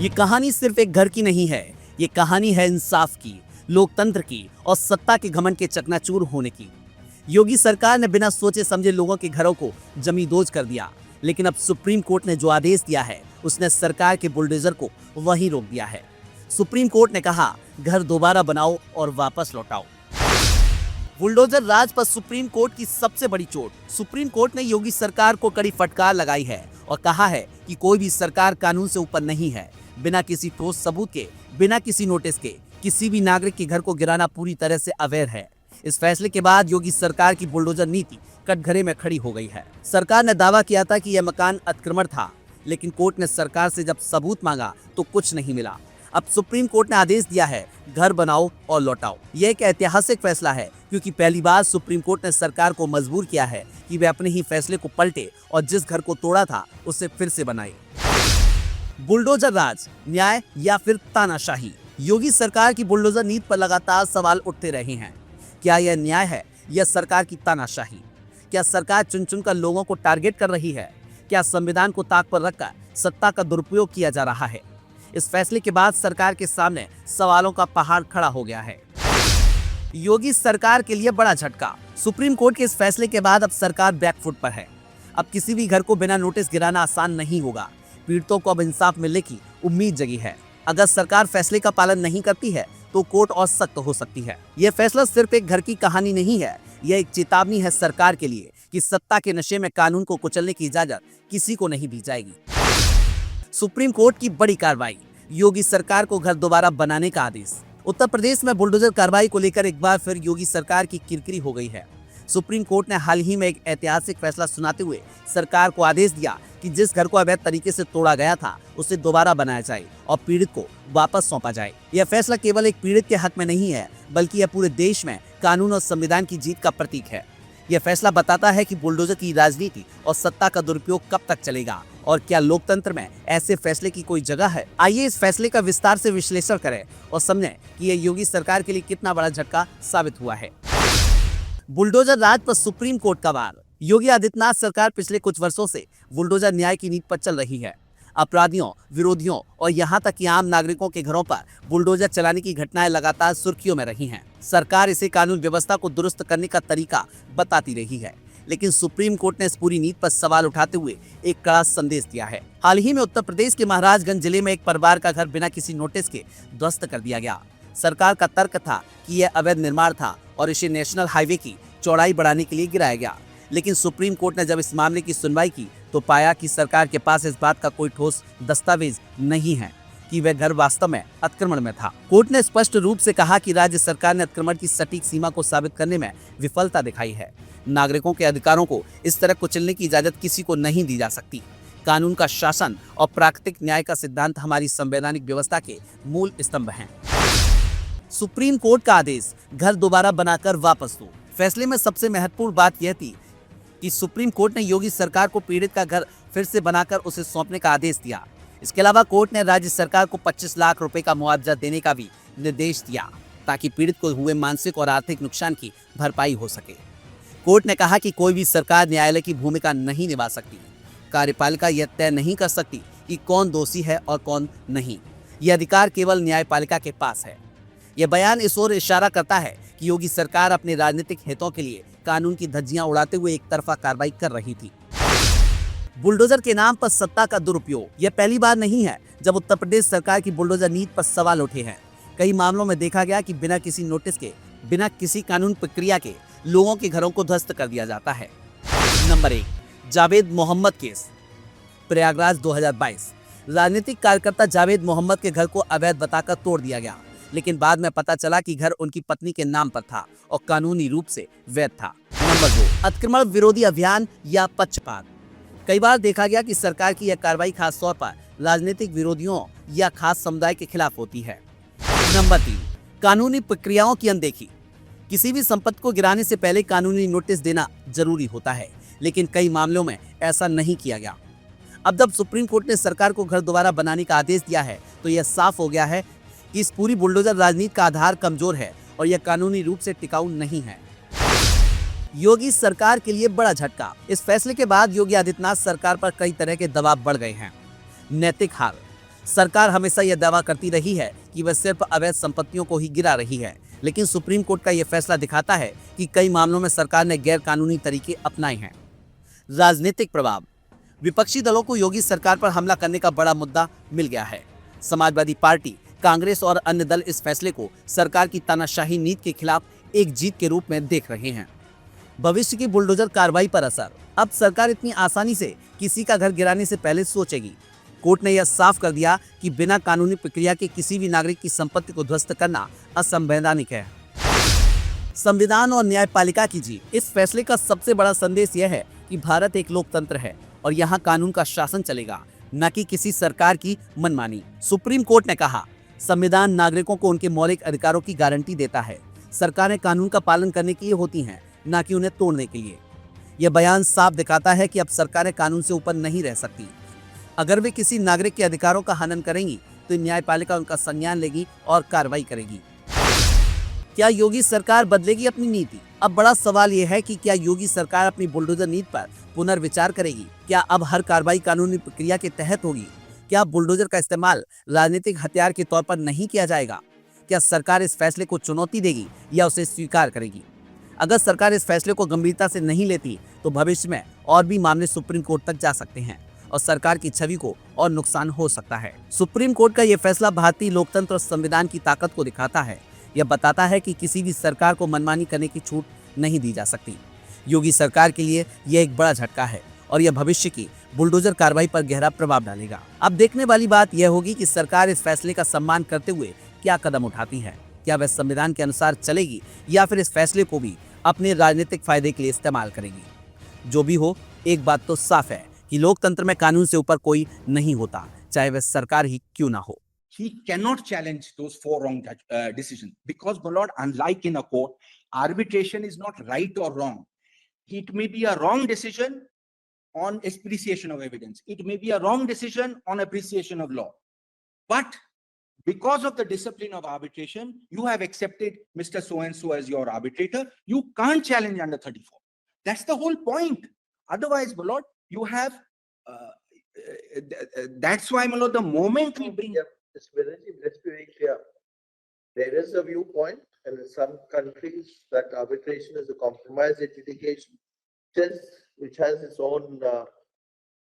ये कहानी सिर्फ एक घर की नहीं है, ये कहानी है इंसाफ की, लोकतंत्र की और सत्ता के घमंड के चकनाचूर होने की। योगी सरकार ने बिना सोचे समझे लोगों के घरों को जमींदोज कर दिया, लेकिन अब सुप्रीम कोर्ट ने जो आदेश दिया है उसने सरकार के बुलडोजर को वहीं रोक दिया है। सुप्रीम कोर्ट ने कहा, घर दोबारा बनाओ और वापस लौटाओ। बुलडोजर राज पर सुप्रीम कोर्ट की सबसे बड़ी चोट। सुप्रीम कोर्ट ने योगी सरकार को कड़ी फटकार लगाई है और कहा है कि कोई भी सरकार कानून से ऊपर नहीं है। बिना किसी ठोस सबूत के, बिना किसी नोटिस के किसी भी नागरिक के घर को गिराना पूरी तरह से अवैध है। इस फैसले के बाद योगी सरकार की बुलडोजर नीति कटघरे में खड़ी हो गई है। सरकार ने दावा किया था कि यह मकान अतिक्रमण था, लेकिन कोर्ट ने सरकार से जब सबूत मांगा तो कुछ नहीं मिला। अब सुप्रीम कोर्ट ने आदेश दिया है, घर बनाओ और लौटाओ। यह एक ऐतिहासिक फैसला है, क्योंकि पहली बार सुप्रीम कोर्ट ने सरकार को मजबूर किया है कि वे अपने ही फैसले को पलटे और जिस घर को तोड़ा था उसे फिर से बनाए। बुलडोजर राज, न्याय या फिर तानाशाही? योगी सरकार की बुलडोजर नीति पर लगातार सवाल उठते रहे हैं। क्या यह न्याय है या सरकार की तानाशाही? क्या सरकार चुन चुनकर लोगों को टारगेट कर रही है? क्या संविधान को ताक पर रखकर सत्ता का दुरुपयोग किया जा रहा है? इस फैसले के बाद सरकार के सामने सवालों का पहाड़ खड़ा हो गया है। योगी सरकार के लिए बड़ा झटका। सुप्रीम कोर्ट के इस फैसले के बाद अब सरकार बैकफुट पर है। अब किसी भी घर को बिना नोटिस गिराना आसान नहीं होगा। पीड़ितों को अब इंसाफ मिलने की उम्मीद जगी है। अगर सरकार फैसले का पालन नहीं करती है तो कोर्ट और सख्त हो सकती है। यह फैसला सिर्फ एक घर की कहानी नहीं है, यह एक चेतावनी है सरकार के लिए कि सत्ता के नशे में कानून को कुचलने की इजाजत किसी को नहीं दी जाएगी। सुप्रीम कोर्ट की बड़ी कार्रवाई, योगी सरकार को घर दोबारा बनाने का आदेश। उत्तर प्रदेश में बुलडोजर कार्रवाई को लेकर एक बार फिर योगी सरकार की किरकिरी हो गई है। सुप्रीम कोर्ट ने हाल ही में एक ऐतिहासिक फैसला सुनाते हुए सरकार को आदेश दिया कि जिस घर को अवैध तरीके से तोड़ा गया था उसे दोबारा बनाया जाए और पीड़ित को वापस सौंपा जाए। यह फैसला केवल एक पीड़ित के हक में नहीं है, बल्कि यह पूरे देश में कानून और संविधान की जीत का प्रतीक है। यह फैसला बताता है कि बुलडोजर की राजनीति और सत्ता का दुरुपयोग कब तक चलेगा और क्या लोकतंत्र में ऐसे फैसले की कोई जगह है। आइए इस फैसले का विस्तार से विश्लेषण करें और समझें कि यह योगी सरकार के लिए कितना बड़ा झटका साबित हुआ है। बुलडोजर राज पर सुप्रीम कोर्ट का वार। योगी आदित्यनाथ सरकार पिछले कुछ वर्षों से बुलडोजर न्याय की नीति पर चल रही है। अपराधियों, विरोधियों और यहाँ तक कि आम नागरिकों के घरों पर बुलडोजर चलाने की घटनाएं लगातार सुर्खियों में रही हैं। सरकार इसे कानून व्यवस्था को दुरुस्त करने का तरीका बताती रही है, लेकिन सुप्रीम कोर्ट ने इस पूरी नीति पर सवाल उठाते हुए एक कड़ा संदेश दिया है। हाल ही में उत्तर प्रदेश के महाराजगंज जिले में एक परिवार का घर बिना किसी नोटिस के ध्वस्त कर दिया गया। सरकार का तर्क था कि यह अवैध निर्माण था और इसे नेशनल हाईवे की चौड़ाई बढ़ाने के लिए गिराया गया, लेकिन सुप्रीम कोर्ट ने जब इस मामले की सुनवाई की तो पाया कि सरकार के पास इस बात का कोई ठोस दस्तावेज नहीं है कि वह घर वास्तव में अतिक्रमण में था। कोर्ट ने स्पष्ट रूप से कहा कि राज्य सरकार ने अतिक्रमण की सटीक सीमा को साबित करने में विफलता दिखाई है। नागरिकों के अधिकारों को इस तरह कुचलने की इजाजत किसी को नहीं दी जा सकती। कानून का शासन और प्राकृतिक न्याय का सिद्धांत हमारी संवैधानिक व्यवस्था के मूल स्तंभ हैं। सुप्रीम कोर्ट का आदेश, घर दोबारा बनाकर वापस दो। फैसले में सबसे महत्वपूर्ण बात यह थी कि सुप्रीम कोर्ट ने योगी सरकार को पीड़ित का घर फिर से बनाकर उसे सौंपने का आदेश दिया। इसके अलावा कोर्ट ने राज्य सरकार को 25 लाख रुपए का मुआवजा देने का भी निर्देश दिया, ताकि पीड़ित को हुए मानसिक और आर्थिक नुकसान की भरपाई हो सके। कोर्ट ने कहा कि कोई भी सरकार न्यायालय की भूमिका नहीं निभा सकती। कार्यपालिका यह तय नहीं कर सकती कि कौन दोषी है और कौन नहीं। यह अधिकार केवल न्यायपालिका के पास है। यह बयान इस ओर इशारा करता है कि योगी सरकार अपने राजनीतिक हितों के लिए कानून की धज्जियां उड़ाते हुए एक तरफा कार्रवाई कर रही थी। बुलडोजर के नाम पर सत्ता का दुरुपयोग। यह पहली बार नहीं है जब उत्तर प्रदेश सरकार की बुलडोजर नीति पर सवाल उठे हैं। कई मामलों में देखा गया कि बिना किसी नोटिस के, बिना किसी कानून प्रक्रिया के लोगों के घरों को ध्वस्त कर दिया जाता है। Number 1, Javed Mohammad case, Prayagraj 2022। राजनीतिक कार्यकर्ता जावेद मोहम्मद के घर को अवैध बताकर तोड़ दिया गया, लेकिन बाद में पता चला कि घर उनकी पत्नी के नाम पर था और कानूनी रूप से वैध था। नंबर 2, अतिक्रमण विरोधी अभियान या पक्षपात। कई बार देखा गया कि सरकार की यह कार्रवाई खास तौर पर राजनीतिक विरोधियों या खास समुदाय के खिलाफ होती है। नंबर 3, कानूनी प्रक्रियाओं की अनदेखी। किसी भी संपत्ति को गिराने से पहले कानूनी नोटिस देना जरूरी होता है, लेकिन कई मामलों में ऐसा नहीं किया गया। अब जब सुप्रीम कोर्ट ने सरकार को घर दोबारा बनाने का आदेश दिया है तो यह साफ हो गया है कि इस पूरी बुलडोजर राजनीति का आधार कमजोर है और यह कानूनी रूप से टिकाऊ नहीं है। योगी सरकार के लिए बड़ा झटका। इस फैसले के बाद योगी आदित्यनाथ सरकार पर कई तरह के दबाव बढ़ गए हैं। नैतिक हार। सरकार हमेशा यह दावा करती रही है कि वह सिर्फ अवैध संपत्तियों को ही गिरा रही है, लेकिन सुप्रीम कोर्ट का यह फैसला दिखाता है कि कई मामलों में सरकार ने गैर कानूनी तरीके अपनाए हैं। राजनीतिक प्रभाव। विपक्षी दलों को योगी सरकार पर हमला करने का बड़ा मुद्दा मिल गया है। समाजवादी पार्टी, कांग्रेस और अन्य दल इस फैसले को सरकार की तानाशाही नीति के खिलाफ एक जीत के रूप में देख रहे हैं। भविष्य की बुलडोजर कार्रवाई पर असर। अब सरकार इतनी आसानी से किसी का घर गिराने से पहले सोचेगी। कोर्ट ने यह साफ कर दिया कि बिना कानूनी प्रक्रिया के किसी भी नागरिक की संपत्ति को ध्वस्त करना असंवैधानिक है। संविधान और न्यायपालिका की जीत। इस फैसले का सबसे बड़ा संदेश यह है कि भारत एक लोकतंत्र है और यहाँ कानून का शासन चलेगा, न कि किसी सरकार की मनमानी। सुप्रीम कोर्ट ने कहा, संविधान नागरिकों को उनके मौलिक अधिकारों की गारंटी देता है। सरकारें कानून का पालन करने के लिए होती हैं, न कि उन्हें तोड़ने के लिए। यह बयान साफ दिखाता है कि अब सरकारें कानून से ऊपर नहीं रह सकती। अगर वे किसी नागरिक के अधिकारों का हनन करेंगी तो न्यायपालिका उनका संज्ञान लेगी और कार्रवाई करेगी। क्या योगी सरकार बदलेगी अपनी नीति? अब बड़ा सवाल यह है कि क्या योगी सरकार अपनी बुलडोजर नीति पर पुनर्विचार करेगी? क्या अब हर कार्रवाई कानूनी प्रक्रिया के तहत होगी? क्या बुलडोजर का इस्तेमाल राजनीतिक हथियार के तौर पर नहीं किया जाएगा? क्या सरकार इस फैसले को चुनौती देगी या उसे स्वीकार करेगी? अगर सरकार इस फैसले को गंभीरता से नहीं लेती तो भविष्य में और भी मामले सुप्रीम कोर्ट तक जा सकते हैं और सरकार की छवि को और नुकसान हो सकता है। सुप्रीम कोर्ट का यह फैसला भारतीय लोकतंत्र और संविधान की ताकत को दिखाता है। यह बताता है कि किसी भी सरकार को मनमानी करने की छूट नहीं दी जा सकती। योगी सरकार के लिए यह एक बड़ा झटका है और यह भविष्य की बुलडोजर कार्रवाई पर गहरा प्रभाव डालेगा। अब देखने वाली बात यह होगी कि सरकार इस फैसले का सम्मान करते हुए क्या कदम उठाती है। क्या वह संविधान के अनुसार चलेगी या फिर इस फैसले को भी अपने राजनीतिक फायदे के लिए इस्तेमाल करेगी। जो भी हो, एक बात तो साफ है कि लोकतंत्र में कानून से ऊपर कोई नहीं होता, चाहे वह सरकार ही क्यों ना हो। He cannot challenge those four wrong decisions because, my lord, unlike in a court, arbitration is not right or wrong. It may be a wrong decision on appreciation of evidence. It may be a wrong decision on appreciation of law. But because of the discipline of arbitration, you have accepted Mr. So-and-so as your arbitrator. You can't challenge under 34. That's the whole point. Otherwise, my lord, you have, that's why, my lord, the moment we bring... Let's be very clear. There is a viewpoint, and in some countries that arbitration is a compromise adjudication, which has its own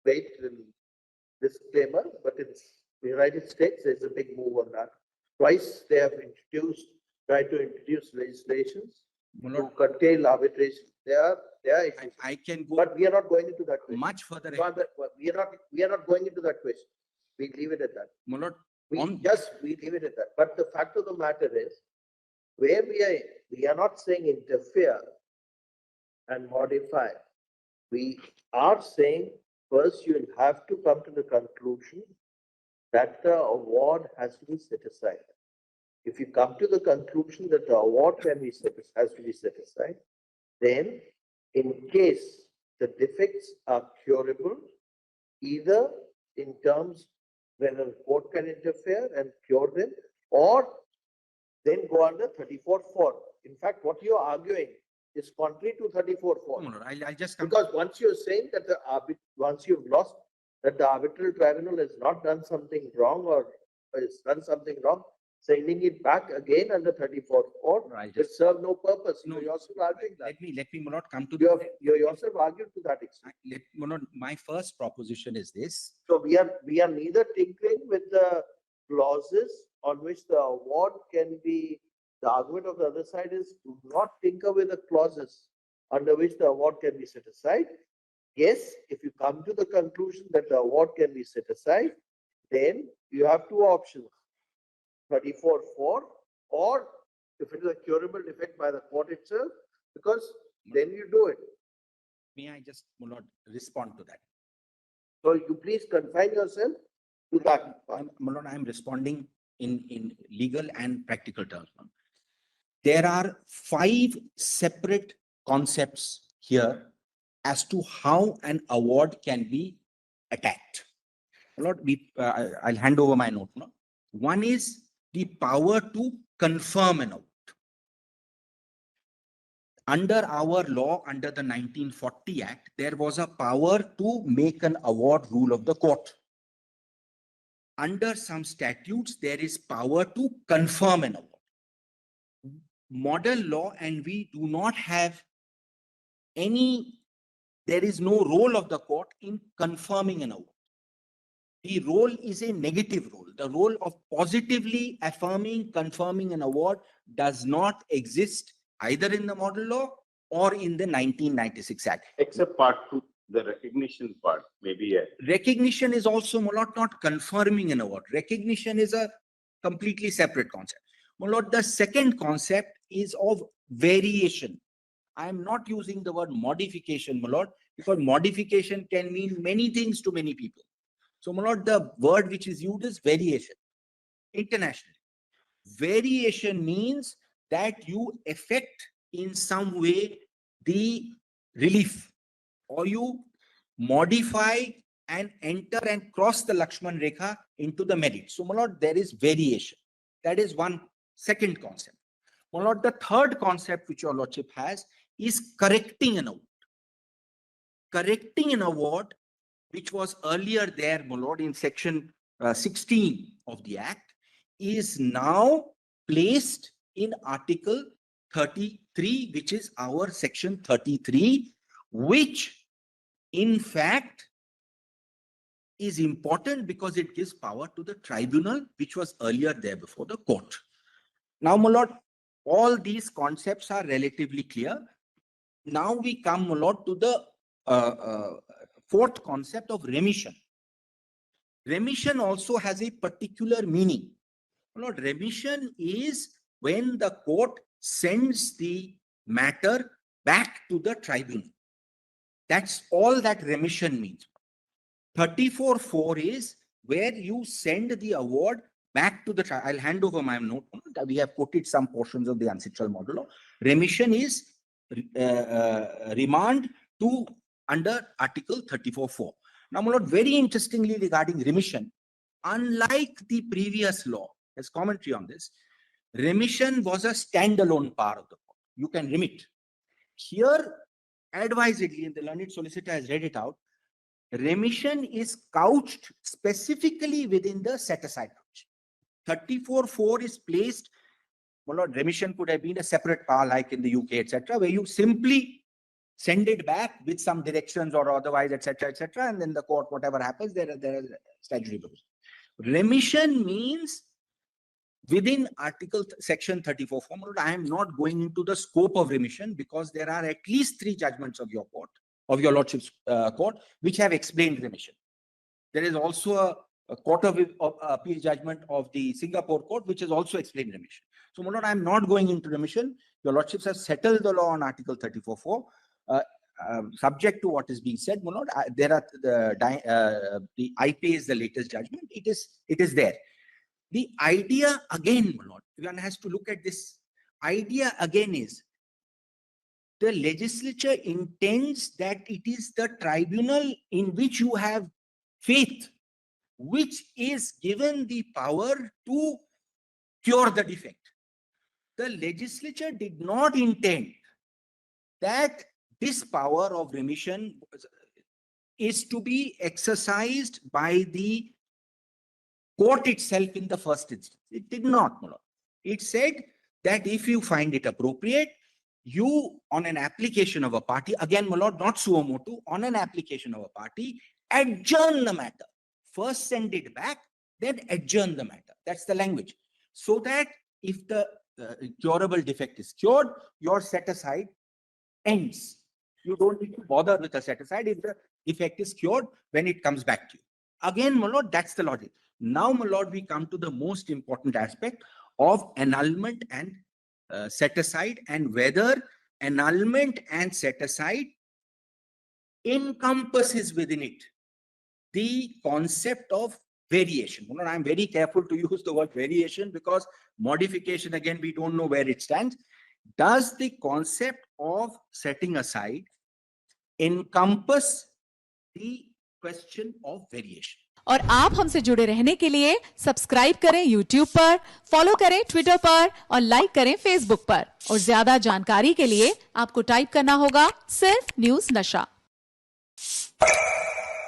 weight and disclaimer. But in the United States, there's a big move on that. Twice they have tried to introduce legislations to curtail arbitration. There are issues. I can go, but we are not going into that question. Much further. We are not going into that question. We leave it at that. My lord, we leave it at that. But the fact of the matter is, where we are not saying interfere and modify. We are saying first you will have to come to the conclusion that the award has to be set aside. If you come to the conclusion that the award has to be set aside, then in case the defects are curable, either in terms when a court can interfere and cure them, or then go under 34(4). In fact, what you are arguing is contrary to 34(4). No, I'll just come. Because once you're saying that once you've lost that the arbitral tribunal has not done something wrong or has done something wrong, sending it back again under 34(4) will serve no purpose. No, you're yourself arguing that. Let me not come to you yourself argued to that extent. My first proposition is this. So we are neither tinkering with the clauses on which the award can be. The argument of the other side is do not tinker with the clauses under which the award can be set aside. Yes, if you come to the conclusion that the award can be set aside, then you have two options: 34(4), or if it is a curable defect by the court itself, because then you do it. May I just respond to that? So you please confine yourself to that. I'm responding in legal and practical terms. There are 5 separate concepts here as to how an award can be attacked. I'll hand over my note. One is the power to confirm an award. Under our law, under the 1940 Act, there was a power to make an award rule of the court. under some statutes, there is power to confirm an award. Model law, and we do not have there is no role of the court in confirming an award. The role is a negative role. The role of positively affirming, confirming an award does not exist either in the model law or in the 1996 Act. Except part 2, the recognition part, maybe. Recognition is also not confirming an award. Recognition is a completely separate concept. My lord, the second concept is of variation. I am not using the word modification, my lord, because modification can mean many things to many people. So, my lord, the word which is used is variation internationally. Variation means that you affect in some way the relief, or you modify and enter and cross the Lakshman Rekha into the merit. So, my lord, there is variation. That is one second concept. My lord, the third concept which your lordship has is correcting an award. Correcting an award, which was earlier there, my lord, in section 16 of the Act, is now placed in Article 33, which is our section 33, which in fact is important because it gives power to the tribunal, which was earlier there before the court. Now, my lord, all these concepts are relatively clear. Now we come, my lord, to the fourth concept of remission. Remission also has a particular meaning. My lord, remission is when the court sends the matter back to the tribunal. That's all that remission means. 34(4) is where you send the award back to the tribunal. I'll hand over my note. We have quoted some portions of the ancestral model law. Remission is remand to under Article 34(4). Now, my lord, very interestingly regarding remission, unlike the previous law, there's commentary on this, remission was a standalone power of the court. You can remit. Here, advisedly, and the learned solicitor has read it out, remission is couched specifically within the set-aside provision. 34(4) is placed, well, Lord, remission could have been a separate power like in the UK, etc., where you simply send it back with some directions or otherwise, etc., and then the court, whatever happens, there is statutory provision. Remission means within section 34(4). I am not going into the scope of remission because there are at least 3 judgments of your court, of your lordship's court, which have explained remission. There is also a court of appeal judgment of the Singapore court, which has also explained remission. So, my lord, I am not going into remission. Your lordships have settled the law on Article 34(4). Subject to what is being said, my lord, there are the IPA is the latest judgment. It is there. The idea again, my lord, one has to look at this. Idea again is the legislature intends that it is the tribunal in which you have faith, which is given the power to cure the defect. The legislature did not intend that this power of remission is to be exercised by the court itself in the first instance. It did not, my lord. It said that if you find it appropriate, you, on an application of a party, again, my lord, not suo motu, on an application of a party, adjourn the matter. First send it back, then adjourn the matter. That's the language. So that if the curable defect is cured, your set-aside ends. You don't need to bother with a set-aside if the defect is cured when it comes back to you. Again, my lord, that's the logic. Now, my lord, we come to the most important aspect of annulment and set-aside, and whether annulment and set-aside encompasses within it the concept of variation. You know, I'm very careful to use the word variation because modification, again, we don't know where it stands. Does the concept of setting aside encompass the question of variation? और आप हमसे जुड़े रहने के लिए subscribe करें YouTube पर, follow करें Twitter पर और लाइक करें Facebook पर। और ज्यादा जानकारी के लिए आपको टाइप करना होगा सिर्फ न्यूज़ नशा।